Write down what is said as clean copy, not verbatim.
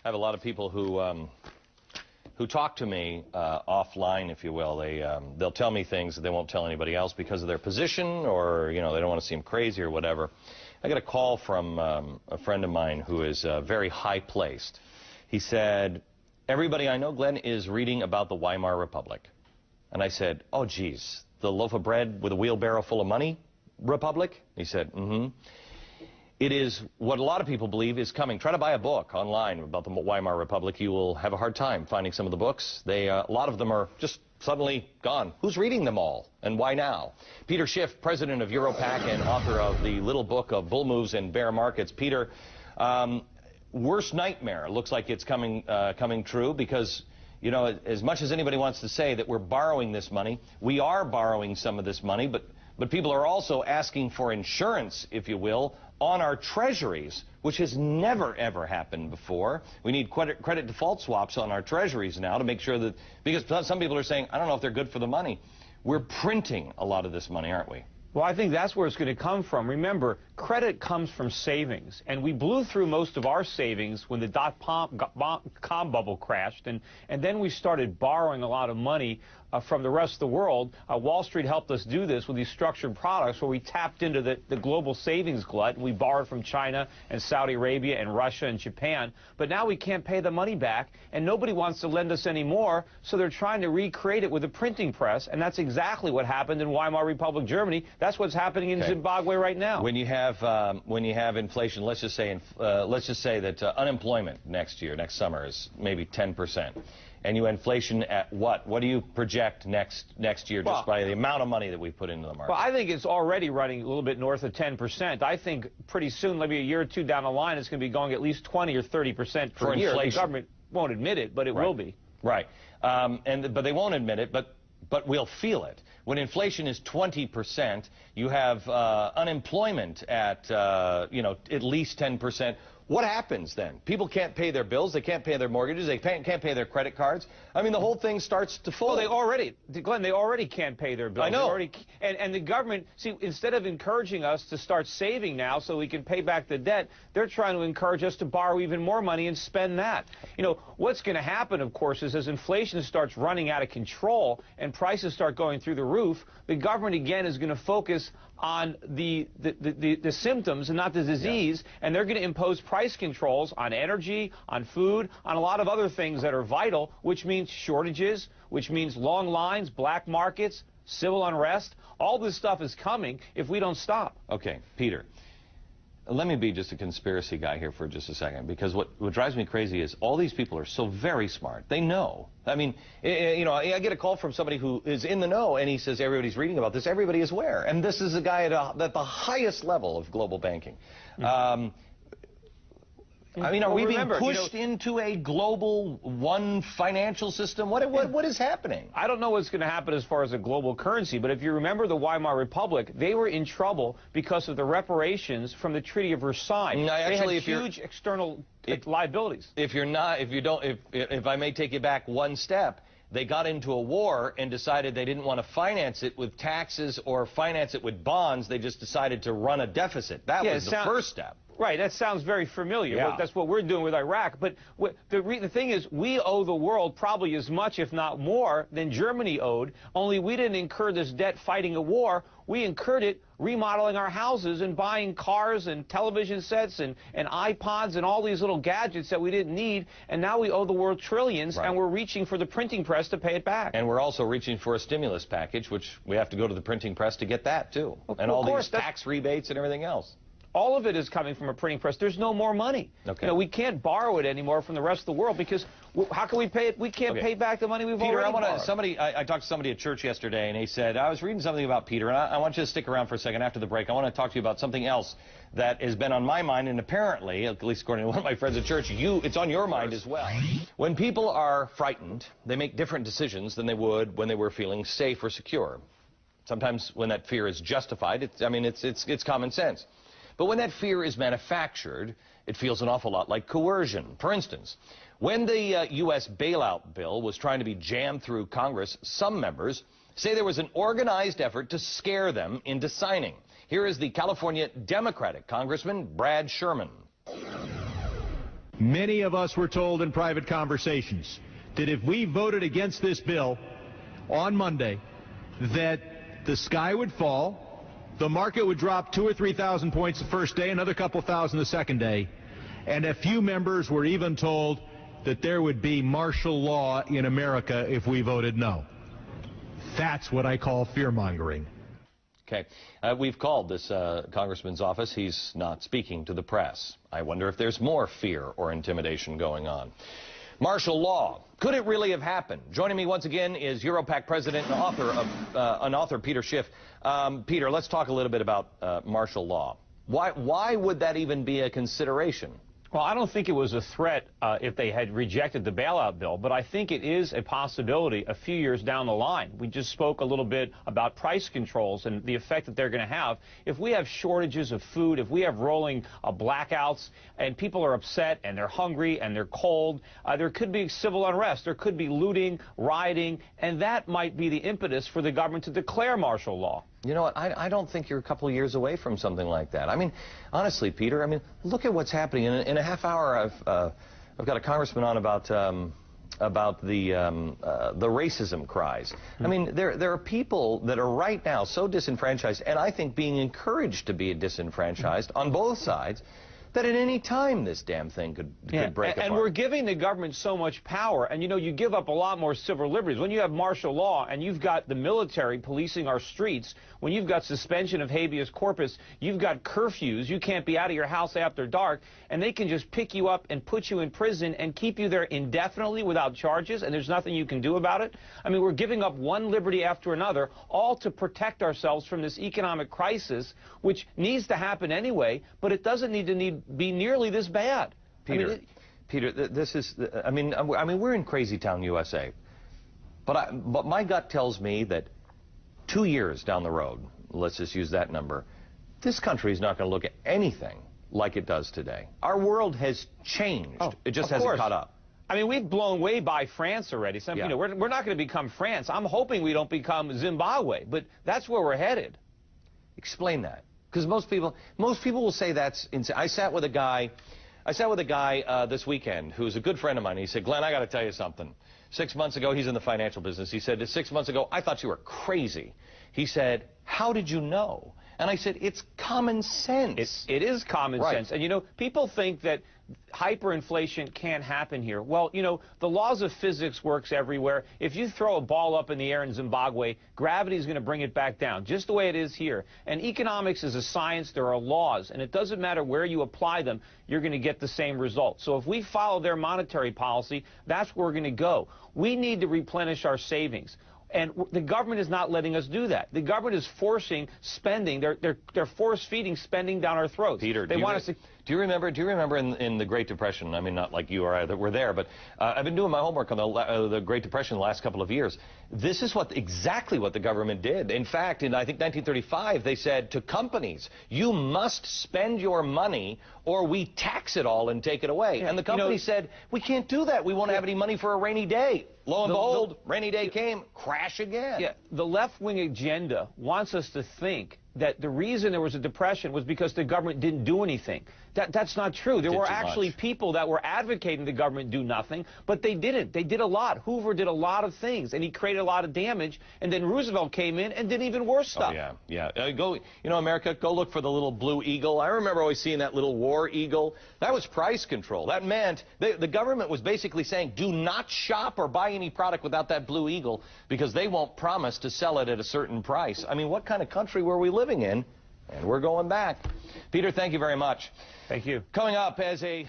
I have a lot of people who talk to me offline, if you will. They'll tell me things that they won't tell anybody else because of their position, or they don't want to seem crazy or whatever. I got a call from a friend of mine who is very high placed. He said, "Everybody I know, Glenn, is reading about the Weimar Republic." And I said, "Oh, geez, the loaf of bread with a wheelbarrow full of money republic?" He said, "Mm-hmm. It is what a lot of people believe is coming. Try to buy a book online about the Weimar Republic. You will have a hard time finding some of the books. A lot of them are just suddenly gone. Who's reading them all, and why now?" Peter Schiff, president of Europac and author of the little book of Bull Moves and Bear Markets. Peter, worst nightmare looks like it's coming true because, as much as anybody wants to say that we're borrowing this money, we are borrowing some of this money, but people are also asking for insurance, if you will, on our treasuries, which has never, ever happened before. We need credit default swaps on our treasuries now to make sure that, because some people are saying, I don't know if they're good for the money. We're printing a lot of this money, aren't we? Well, I think that's where it's going to come from. Remember, credit comes from savings, and we blew through most of our savings when the dot-com bubble crashed, and then we started borrowing a lot of money from the rest of the world. Wall Street helped us do this with these structured products where we tapped into the global savings glut, and we borrowed from China and Saudi Arabia and Russia and Japan, but now we can't pay the money back, and nobody wants to lend us any more, so they're trying to recreate it with a printing press, and that's exactly what happened in Weimar Republic, Germany. That's what's happening in Zimbabwe right now. When you have inflation, let's just say that unemployment next summer is maybe 10%, and you inflation at what? What do you project next year, just by the amount of money that we put into the market? Well, I think it's already running a little bit north of 10%. I think pretty soon, maybe a year or two down the line, it's going to be going at least 20 or 30% per year. The government won't admit it, but it will be. Right. But they won't admit it, but we'll feel it. When inflation is 20%, you have unemployment at, at least 10%. What happens then? People can't pay their bills, they can't pay their mortgages, they can't pay their credit cards. I mean, the whole thing starts to fold. Well, Glenn, they already can't pay their bills. I know. And the government, see, instead of encouraging us to start saving now so we can pay back the debt, they're trying to encourage us to borrow even more money and spend that. What's going to happen, of course, is as inflation starts running out of control and prices start going through the roof, the government again is going to focus on the symptoms and not the disease, and they're going to impose price controls on energy, on food, on a lot of other things that are vital, which means shortages, which means long lines, black markets, civil unrest. All this stuff is coming if we don't stop. Okay, Peter, let me be just a conspiracy guy here for just a second, because what drives me crazy is all these people are so very smart. They know. I mean, I get a call from somebody who is in the know, and he says everybody's reading about this. Everybody is aware. And this is a guy at the highest level of global banking. I mean, are we being pushed into a global one financial system? What is happening? I don't know what's going to happen as far as a global currency, but if you remember the Weimar Republic, they were in trouble because of the reparations from the Treaty of Versailles. They had huge external liabilities. If I may take you back one step, they got into a war and decided they didn't want to finance it with taxes or finance it with bonds. They just decided to run a deficit. That was the first step. Right, that sounds very familiar. Yeah. That's what we're doing with Iraq. But the thing is, we owe the world probably as much, if not more, than Germany owed, only we didn't incur this debt fighting a war. We incurred it remodeling our houses and buying cars and television sets and iPods and all these little gadgets that we didn't need, and now we owe the world trillions, and we're reaching for the printing press to pay it back. And we're also reaching for a stimulus package, which we have to go to the printing press to get that, too. And all these tax rebates and everything else. All of it is coming from a printing press. There's no more money. Okay. We can't borrow it anymore from the rest of the world because how can we pay it? We can't pay back the money we've already borrowed. I talked to somebody at church yesterday, and he said, I was reading something about Peter, and I want you to stick around for a second after the break. I want to talk to you about something else that has been on my mind, and apparently, at least according to one of my friends at church, it's on your mind as well. When people are frightened, they make different decisions than they would when they were feeling safe or secure. Sometimes when that fear is justified, it's common sense. But when that fear is manufactured, it feels an awful lot like coercion. For instance, when the U.S. bailout bill was trying to be jammed through Congress, some members say there was an organized effort to scare them into signing. Here is the California Democratic Congressman Brad Sherman. Many of us were told in private conversations that if we voted against this bill on Monday, that the sky would fall, the market would drop 2,000 or 3,000 points the first day, another couple thousand the second day, and a few members were even told that there would be martial law in America if we voted no. That's what I call fear-mongering. Okay. We've called this congressman's office. He's not speaking to the press. I wonder if there's more fear or intimidation going on. Martial law. Could it really have happened? Joining me once again is Europac president and author Peter Schiff. Peter, let's talk a little bit about martial law. Why would that even be a consideration? Well, I don't think it was a threat if they had rejected the bailout bill, but I think it is a possibility a few years down the line. We just spoke a little bit about price controls and the effect that they're going to have. If we have shortages of food, if we have rolling blackouts, and people are upset and they're hungry and they're cold, there could be civil unrest, there could be looting, rioting, and that might be the impetus for the government to declare martial law. You know what, I don't think you're a couple of years away from something like that. I mean, honestly, Peter, I mean, look at what's happening. In a half hour, I've got a congressman on about the racism cries. I mean, there are people that are right now so disenfranchised, and I think being encouraged to be disenfranchised on both sides, that at any time this damn thing could break apart. And we're giving the government so much power, and you know, you give up a lot more civil liberties. When you have martial law and you've got the military policing our streets, when you've got suspension of habeas corpus, you've got curfews, you can't be out of your house after dark, and they can just pick you up and put you in prison and keep you there indefinitely without charges, and there's nothing you can do about it. I mean, we're giving up one liberty after another, all to protect ourselves from this economic crisis, which needs to happen anyway, but it doesn't need to be nearly this bad. Peter, Peter, this is, I mean, we're in crazy town, USA, but my gut tells me that 2 years down the road, let's just use that number, this country is not going to look at anything like it does today. Our world has changed. Oh, it just hasn't caught up. I mean, we've blown way by France already. You know, we're not going to become France. I'm hoping we don't become Zimbabwe, but that's where we're headed. Explain that. Because most people will say that's insane. I sat with a guy this weekend who's a good friend of mine. He said, Glenn, I got to tell you something. 6 months ago, he's in the financial business. He said, 6 months ago, I thought you were crazy. He said, how did you know? And I said, it's common sense. It is common sense. And, you know, people think that hyperinflation can't happen here. Well, you know, the laws of physics works everywhere. If you throw a ball up in the air in Zimbabwe, gravity is going to bring it back down, just the way it is here. And economics is a science. There are laws, and it doesn't matter where you apply them, you're going to get the same result. So if we follow their monetary policy, that's where we're going to go. We need to replenish our savings. And the government is not letting us do that. The government is forcing spending. They're force-feeding spending down our throats. Peter, do you remember in the Great Depression? I mean, not like you or I that were there, but I've been doing my homework on the Great Depression the last couple of years. This is exactly what the government did. In fact, in I think 1935, they said to companies, "You must spend your money, or we tax it all and take it away." And the company said, "We can't do that. We won't have any money for a rainy day." Lo and behold, rainy day came, crash again. Yeah, the left-wing agenda wants us to think that the reason there was a depression was because the government didn't do anything. That's not true. There were actually people that were advocating the government do nothing, but they didn't. They did a lot. Hoover did a lot of things, and he created a lot of damage, and then Roosevelt came in and did even worse stuff. Oh, yeah. America, go look for the little blue eagle. I remember always seeing that little war eagle. That was price control. That meant the government was basically saying, do not shop or buy any product without that blue eagle, because they won't promise to sell it at a certain price. I mean, what kind of country were we living in? And we're going back. Peter, thank you very much. Thank you. Coming up as a...